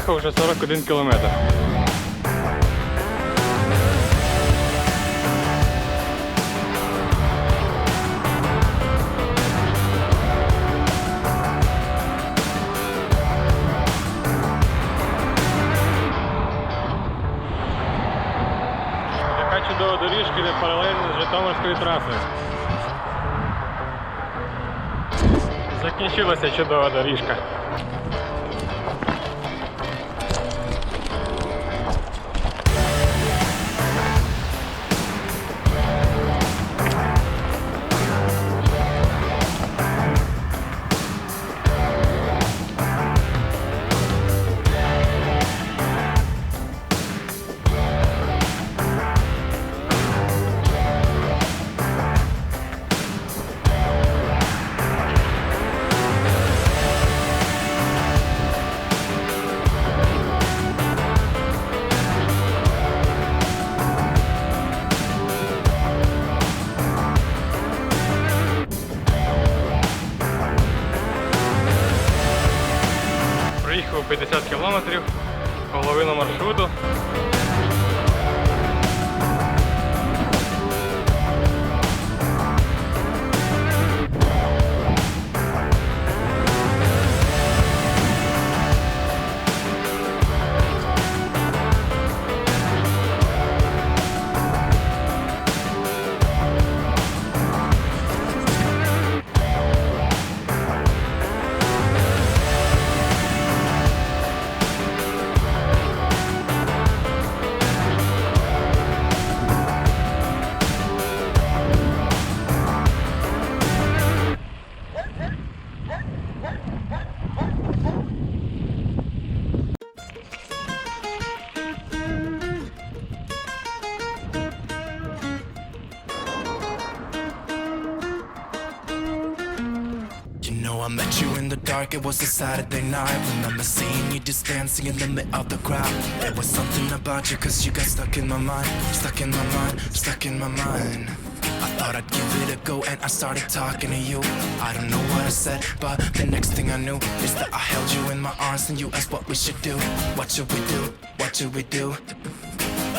Проїхав вже 41 кілометр. Яка чудова доріжка йде паралельно з Житомирською трасою. Закінчилася чудова доріжка. Проїхав 50 кілометрів, половину маршруту. I met you in the dark, it was a Saturday night. Remember seeing you just dancing in the middle of the crowd. There was something about you, cause you got stuck in my mind. Stuck in my mind, stuck in my mind. I thought I'd give it a go and I started talking to you. I don't know what I said, but the next thing I knew is that I held you in my arms and you asked what we should do. What should we do? What should we do?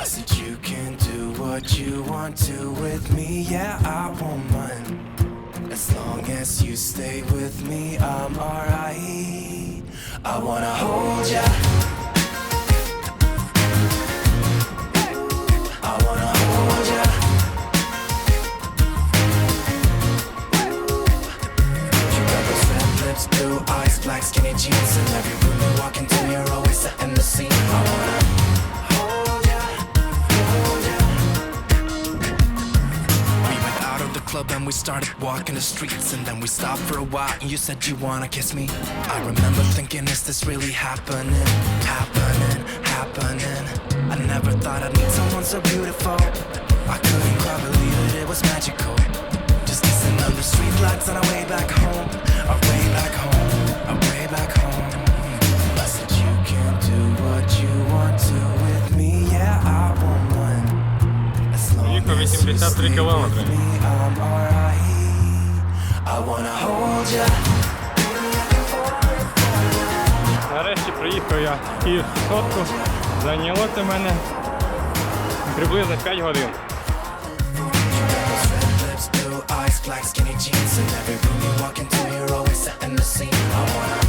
I said you can do what you want to with me, yeah, I won't mind. As long as you stay with me, I'm alright. I wanna hold ya. I wanna hold ya. You got those red lips, blue eyes, black skinny jeans, and every room you walk into, you're always setting the scene. I wanna hold ya, hold ya. We went out of the club and we started walking the streets, and then we stopped for a while and you said you wanna kiss me. I remember thinking, is this really happening? Happening, happening. I never thought I'd meet someone so beautiful. I couldn't quite believe it, it was magical. Just kissing under street lights on our way back home. Our way back home, our way back home. I said you can do what you want to with me, yeah, I won't mind. As long as you stay with me, I'm alright. I wanna hold ya. Нарешті приїхав я в Київськасотку. Зайняло це мене приблизно 5 годин. Black skinny jeans, and every room you walk into, you're always setting the scene. I wanna